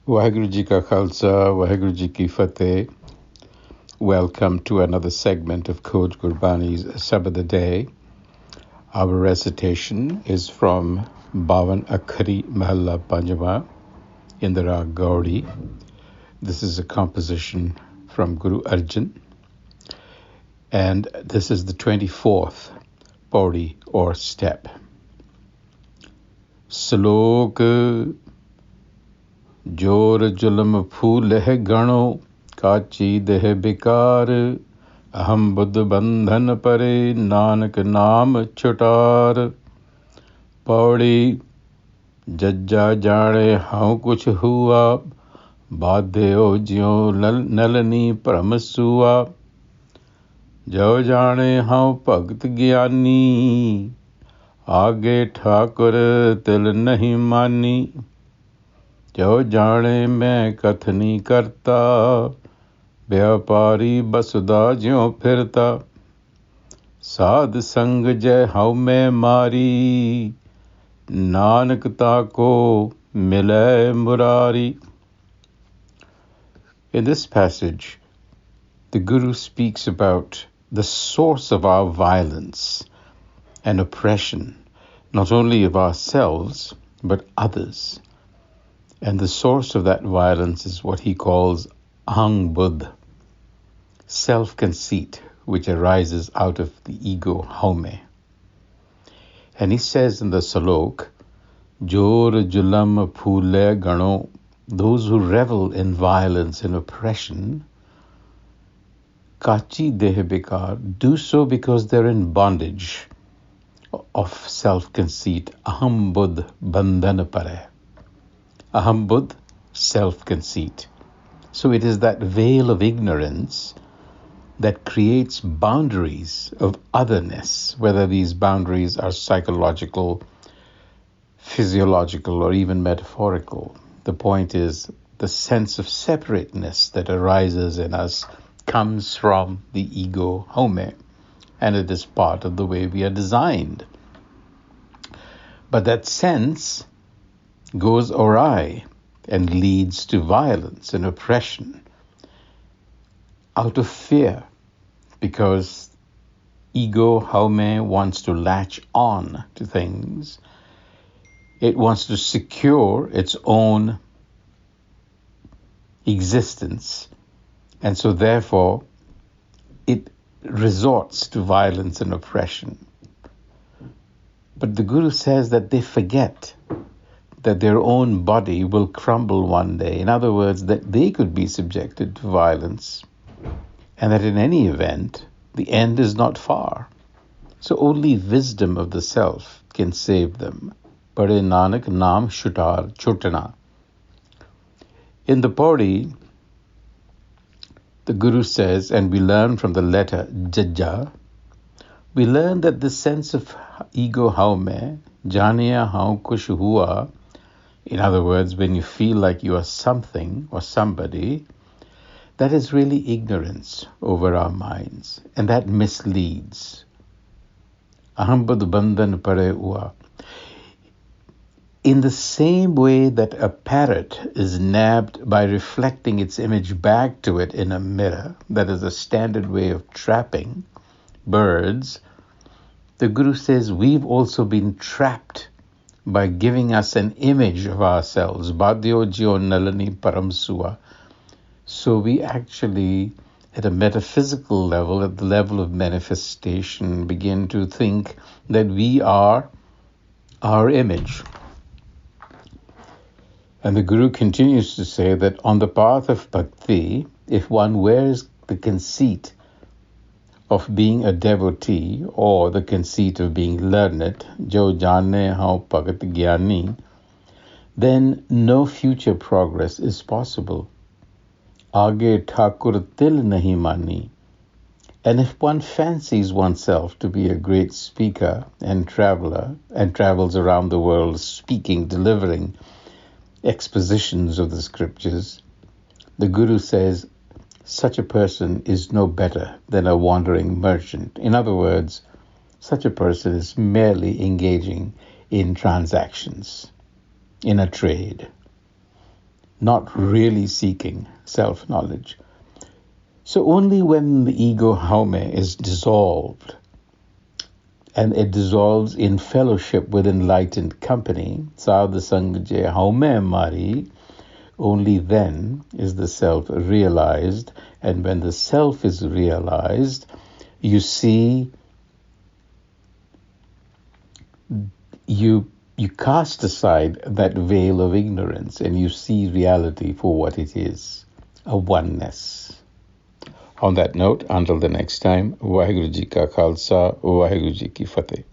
Waheguru Ji Ka Khalsa, Waheguru Ji Ki Fateh. Welcome to another segment of Coach Gurbani's a-sabad-a-day. Our recitation is from Bavan Akhari Mahalla Panjama in the Rag Gaudi. This is a composition from Guru Arjan, and this is the 24th pauri or step. Slok Jor Julam Phulah Ghano Kachi deh bikar aham buddh bandhan pare nanak naam chutar pauri jajja jane how kuch hua badhyo jyo nalani paramasua jo jane how bhagt gyani aage thakur til nahi mani jo jane main kathni karta व्यापारी बसुदा ज्यों फिरता साध संग जय how में मारी नानक ताको मिले Murari. In this passage, the Guru speaks about the source of our violence and oppression, not only of ourselves, but others. And the source of that violence is what he calls ahang buddh, self-conceit, which arises out of the ego haume. And he says in the salok, Jor Julam Phulah Ghano, those who revel in violence and oppression, kachi deh bikar, do so because they're in bondage of self-conceit. Aham buddh bandhan pare. Aham buddh, self-conceit. So it is that veil of ignorance that creates boundaries of otherness, whether these boundaries are psychological, physiological, or even metaphorical. The point is the sense of separateness that arises in us comes from the ego home, and it is part of the way we are designed. But that sense goes awry and leads to violence and oppression out of fear, because ego haume wants to latch on to things. It wants to secure its own existence, and so therefore it resorts to violence and oppression. But the Guru says that they forget that their own body will crumble one day. In other words, that they could be subjected to violence, and that in any event, the end is not far. So only wisdom of the self can save them. Pade Nanak naam shutar chutana. In the pauri, the Guru says, and we learn from the letter Jajja, we learn that the sense of ego haume, janiya hau kush hua, in other words, when you feel like you are something or somebody, that is really ignorance over our minds, and that misleads. Aham buddh bandhan pare hua. In the same way that a parrot is nabbed by reflecting its image back to it in a mirror, that is a standard way of trapping birds, the Guru says we've also been trapped by giving us an image of ourselves. Badhyo jyo nalani paramsua. So we actually, at a metaphysical level, at the level of manifestation, begin to think that we are our image. And the Guru continues to say that on the path of bhakti, if one wears the conceit of being a devotee or the conceit of being learned, jo jane how bhagt gyani, then no future progress is possible. Aage thakur til nahi mani. And if one fancies oneself to be a great speaker and traveler, and travels around the world speaking, delivering expositions of the scriptures, the Guru says such a person is no better than a wandering merchant. In other words, such a person is merely engaging in transactions, in a trade. not really seeking self-knowledge. So only when the ego haume is dissolved, and it dissolves in fellowship with enlightened company, sadhu sang je haume mari, only then is the self realized. And when the self is realized, you see, you cast aside that veil of ignorance and you see reality for what it is, a oneness. On that note, until the next time, Waheguru Ji Ka Khalsa, Waheguru Ji Ki Fateh.